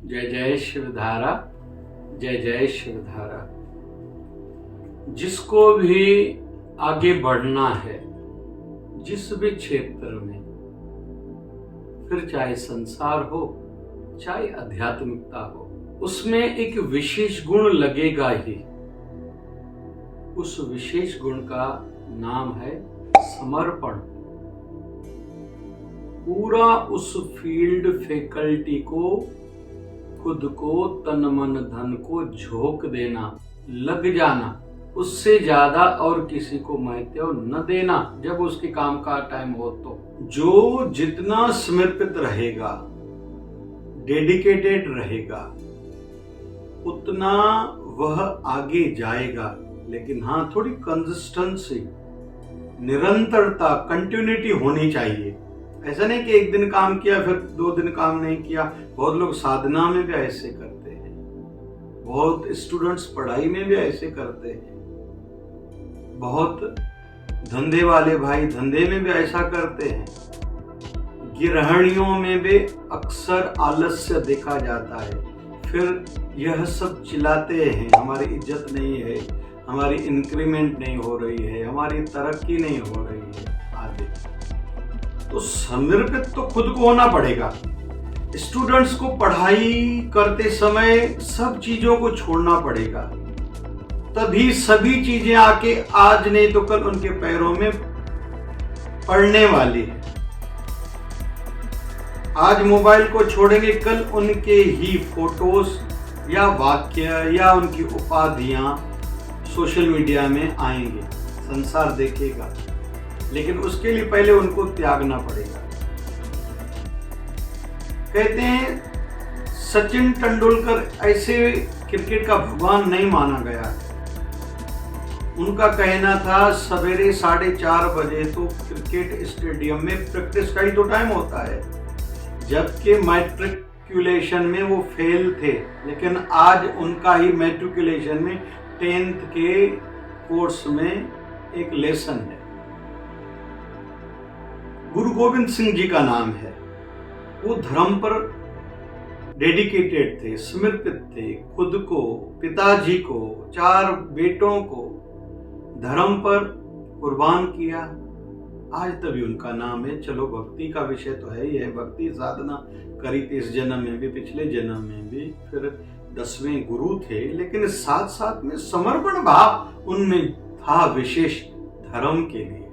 जय जय शिवधारा, जय जय शिवधारा। जिसको भी आगे बढ़ना है, जिस भी क्षेत्र में, फिर चाहे संसार हो चाहे आध्यात्मिकता हो, उसमें एक विशेष गुण लगेगा ही। उस विशेष गुण का नाम है समर्पण। पूरा उस फील्ड फैकल्टी को, खुद को, तन मन धन को झोंक देना, लग जाना, उससे ज्यादा और किसी को महत्व न देना जब उसके काम का टाइम हो। तो जो जितना समर्पित रहेगा, डेडिकेटेड रहेगा, उतना वह आगे जाएगा। लेकिन हाँ, थोड़ी कंसिस्टेंसी, निरंतरता, कंटिन्यूटी होनी चाहिए। ऐसा नहीं कि एक दिन काम किया फिर 2 दिन काम नहीं किया। बहुत लोग साधना में भी ऐसे करते हैं, बहुत स्टूडेंट्स पढ़ाई में भी ऐसे करते हैं, बहुत धंधे वाले भाई धंधे में भी ऐसा करते हैं। गृहिणियों में भी अक्सर आलस्य देखा जाता है। फिर यह सब चिल्लाते हैं, हमारी इज्जत नहीं है, हमारी इंक्रीमेंट नहीं हो रही है, हमारी तरक्की नहीं हो रही है आदि। तो समर्पित तो खुद को होना पड़ेगा। स्टूडेंट्स को पढ़ाई करते समय सब चीजों को छोड़ना पड़ेगा, तभी सभी चीजें आके आज नहीं तो कल उनके पैरों में पड़ने वाली है। आज मोबाइल को छोड़ेंगे, कल उनके ही फोटोज या वाक्य या उनकी उपाधियां सोशल मीडिया में आएंगे, संसार देखेगा। लेकिन उसके लिए पहले उनको त्यागना पड़ेगा। कहते हैं सचिन तेंदुलकर ऐसे क्रिकेट का भगवान नहीं माना गया है। उनका कहना था सवेरे 4:30 बजे तो क्रिकेट स्टेडियम में प्रैक्टिस का ही तो टाइम होता है, जबकि मैट्रिकुलेशन में वो फेल थे। लेकिन आज उनका ही मैट्रिकुलेशन में 10th के कोर्स में एक लेसन है। गुरु गोविंद सिंह जी का नाम है। वो धर्म पर डेडिकेटेड थे, समर्पित थे। खुद को, पिताजी को, 4 बेटों को धर्म पर कुर्बान किया। आज तभी उनका नाम है। चलो, भक्ति का विषय तो है ही है। भक्ति साधना करी थी इस जन्म में भी, पिछले जन्म में भी, फिर 10वें गुरु थे। लेकिन साथ साथ में समर्पण भाव उनमें था, विशेष धर्म के लिए।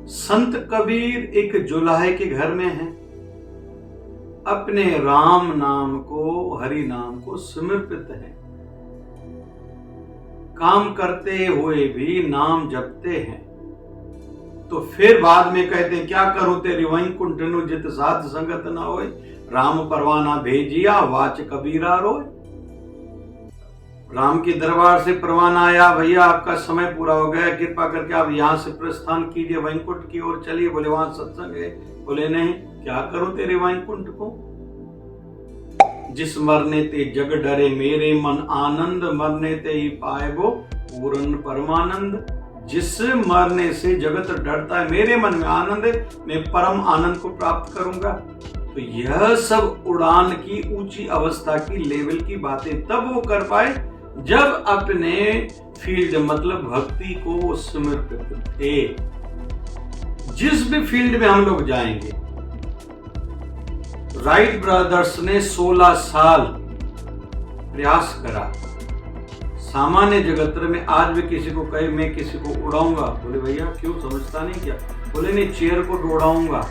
संत कबीर एक जुलाहे के घर में हैं, अपने राम नाम को, हरि नाम को समर्पित हैं। काम करते हुए भी नाम जपते हैं। तो फिर बाद में कहते हैं, क्या करूं तेरी वैकुंठ नु जित साध संगत न होए, राम परवाना भेजिया वाच कबीरा रोए। राम के दरबार से परवाना आया, भैया आपका समय पूरा हो गया, कृपा करके आप यहाँ से प्रस्थान कीजिए, वैकुंठ की ओर चलिए। बोले वहां सत्संग है। बोले नहीं, क्या करूं तेरे वैकुंठ को। जिस मरने ते जग डरे मेरे मन आनंद, मरने ते ही पाए वो पूर्ण परमानंद। जिस मरने से जगत डरता है, मेरे मन में आनंद है, मैं परम आनंद को प्राप्त करूंगा। तो यह सब उड़ान की ऊंची अवस्था की, लेवल की बातें तब वो कर पाए जब अपने फील्ड मतलब भक्ति को वो समर्पित थे। जिस भी फील्ड में हम लोग जाएंगे, राइट ब्रदर्स ने 16 साल प्रयास करा। सामान्य जगत में आज भी किसी को कहे मैं किसी को उड़ाऊंगा, बोले भैया क्यों, समझता नहीं क्या। बोले नहीं, चेयर को भी उड़ाऊंगा,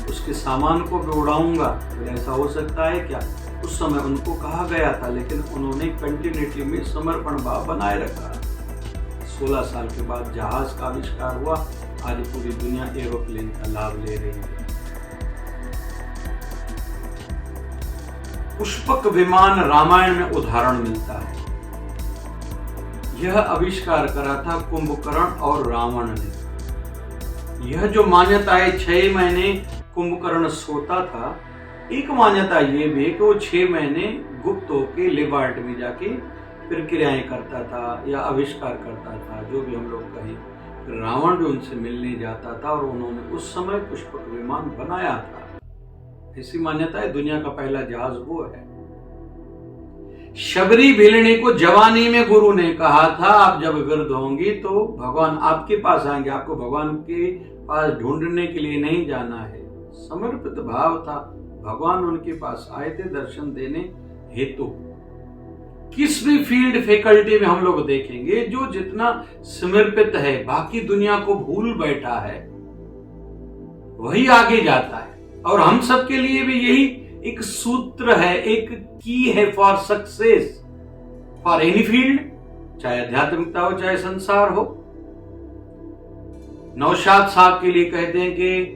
उसके सामान को भी उड़ाऊंगा। बोले ऐसा हो सकता है क्या। उस समय उनको कहा गया था, लेकिन उन्होंने कंटिन्यूटी में समर्पण भाव बनाए रखा। 16 साल के बाद जहाज का आविष्कार हुआ। आज पूरी दुनिया एरोप्लेन का लाभ ले रही है। पुष्पक विमान रामायण में उदाहरण मिलता है। यह आविष्कार करा था कुंभकर्ण और रावण ने। यह जो मान्यता है, 6 महीने कुंभकर्ण सोता था। एक मान्यता ये भी है कि वो 6 महीने गुप्त होके लेबॉर्टरी में जाके प्रक्रियाएं करता था या आविष्कार करता था, जो भी हम लोग कहें। रावण भी उनसे मिलने जाता था और उन्होंने उस समय पुष्पक विमान बनाया था। ऐसी मान्यता है, दुनिया का पहला जहाज वो है। शबरी भिलनी को जवानी में गुरु ने कहा था, आप जब वृद्ध होंगी तो भगवान आपके पास आएंगे, आपको भगवान के पास ढूंढने के लिए नहीं जाना है। समर्पित भाव था, भगवान उनके पास आए थे दर्शन देने हेतु। किस भी फील्ड फैकल्टी में हम लोग देखेंगे, जो जितना समर्पित है, बाकी दुनिया को भूल बैठा है, वही आगे जाता है। और हम सब के लिए भी यही एक सूत्र है, एक की है for success, for any field, चाहे आध्यात्मिकता हो चाहे संसार हो। नौशाद साहब के लिए कहते हैं कि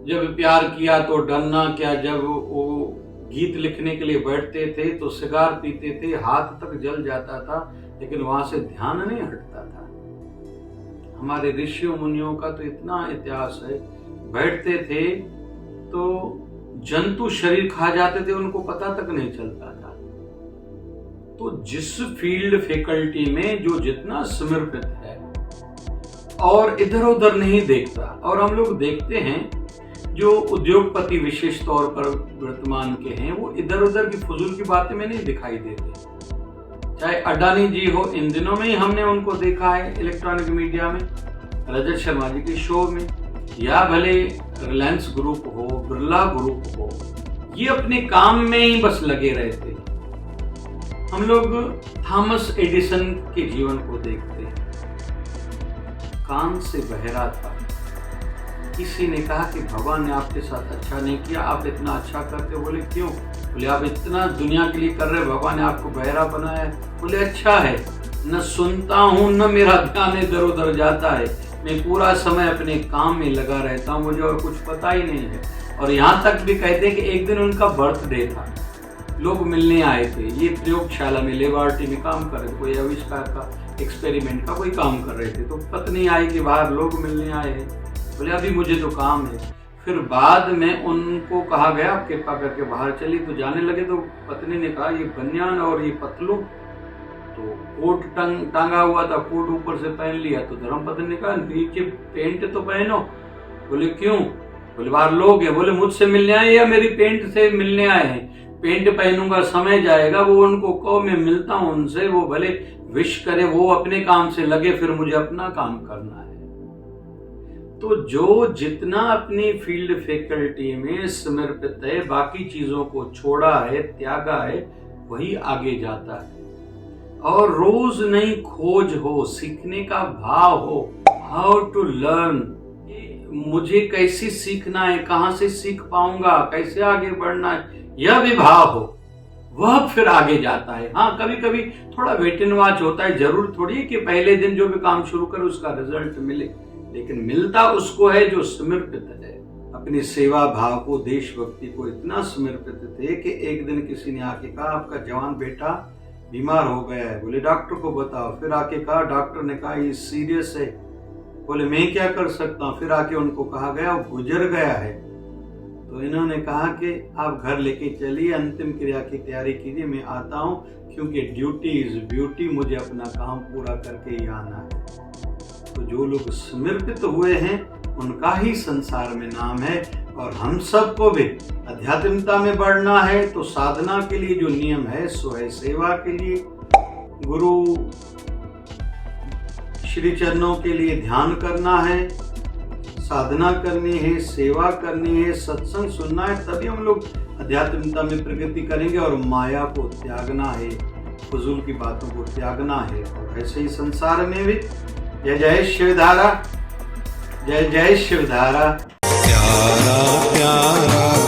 जब प्यार किया तो डरना क्या, जब वो गीत लिखने के लिए बैठते थे तो सिगार पीते थे, हाथ तक जल जाता था, लेकिन वहां से ध्यान नहीं हटता था। हमारे ऋषियों मुनियों का तो इतना इतिहास है, बैठते थे तो जंतु शरीर खा जाते थे, उनको पता तक नहीं चलता था। तो जिस फील्ड फैकल्टी में जो जितना समर्पित है और इधर उधर नहीं देखता, और हम लोग देखते हैं जो उद्योगपति विशेष तौर पर वर्तमान के हैं, वो इधर उधर की फजूल की बातें में नहीं दिखाई देते। चाहे अडानी जी हो, इन दिनों में ही हमने उनको देखा है इलेक्ट्रॉनिक मीडिया में, रजत शर्मा जी के शो में, या भले रिलायंस ग्रुप हो, बिरला ग्रुप हो, ये अपने काम में ही बस लगे रहते। हम लोग थॉमस एडिसन के जीवन को देखते हैं। कान से बहरा था, किसी ने कहा कि भगवान ने आपके साथ अच्छा नहीं किया, आप इतना अच्छा करते हो। बोले क्यों? बोले आप इतना दुनिया के लिए कर रहे, भगवान ने आपको बहरा बनाया है। बोले अच्छा है, न सुनता हूं न मेरा ध्यान इधर उधर जाता है, मैं पूरा समय अपने काम में लगा रहता हूं, मुझे और कुछ पता ही नहीं है। और यहाँ तक भी कहते हैं कि एक दिन उनका बर्थडे था, लोग मिलने आए थे, ये प्रयोगशाला में लेबोरेटरी में काम कर रहे थे, कोई आविष्कार का एक्सपेरिमेंट का कोई काम कर रहे थे। तो पत्नी आई कि बाहर लोग मिलने आए हैं, बोले अभी मुझे तो काम है। फिर बाद में उनको कहा गया आप कृपा करके बाहर चलिए, तो जाने लगे तो पत्नी ने कहा ये बनियान और ये पतलू, तो कोट टांगा हुआ था, कोट ऊपर से पहन लिया। तो धर्मपत्नी ने कहा नीचे पेंट तो पहनो। बोले क्यों? बोले बाहर लोग हैं। बोले मुझसे मिलने आए या मेरी पेंट से मिलने आए हैं? पेंट पहनूंगा समय जाएगा, वो उनको कहो मैं मिलता हूं उनसे, वो भले विश करे, वो अपने काम से लगे, फिर मुझे अपना काम करना है। तो जो जितना अपनी फील्ड फैकल्टी में समर्पित है, बाकी चीजों को छोड़ा है, त्यागा है, वही आगे जाता है। और रोज नई खोज हो, सीखने का भाव हो, हाउ टू लर्न, मुझे कैसे सीखना है, कहां से सीख पाऊंगा, कैसे आगे बढ़ना है, यह भी भाव हो, वह फिर आगे जाता है। हाँ, कभी कभी थोड़ा वेट एंड वॉच होता है, जरूर थोड़ी है कि पहले दिन जो भी काम शुरू करे उसका रिजल्ट मिले, लेकिन मिलता उसको है जो समर्पित है। अपनी सेवा भाव को, देशभक्ति को इतना समर्पित थे कि एक दिन किसी ने आके कहा आपका जवान बेटा बीमार हो गया है। बोले डॉक्टर को बताओ। फिर आके कहा, डॉक्टर ने कहा ये सीरियस है। बोले मैं क्या कर सकता हूँ? फिर आके उनको कहा गया वो गुजर गया है। तो इन्होंने कहा कि आप घर लेके चलिए, अंतिम क्रिया की तैयारी कीजिए, मैं आता हूँ, क्योंकि ड्यूटी इज ब्यूटी, मुझे अपना काम पूरा करके ही आना है। तो जो लोग समर्पित हुए हैं उनका ही संसार में नाम है। और हम सबको भी आध्यात्मिकता में बढ़ना है तो साधना के लिए जो नियम है सो है सेवा के लिए, गुरु श्री चरणों के लिए ध्यान करना है, साधना करनी है, सेवा करनी है, सत्संग सुनना है, तभी हम लोग आध्यात्मिकता में प्रगति करेंगे। और माया को त्यागना है, फजूल की बातों को त्यागना है। और ऐसे ही संसार में भी जय जय शिवधारा, जय जय शिवधारा। प्यारा प्यारा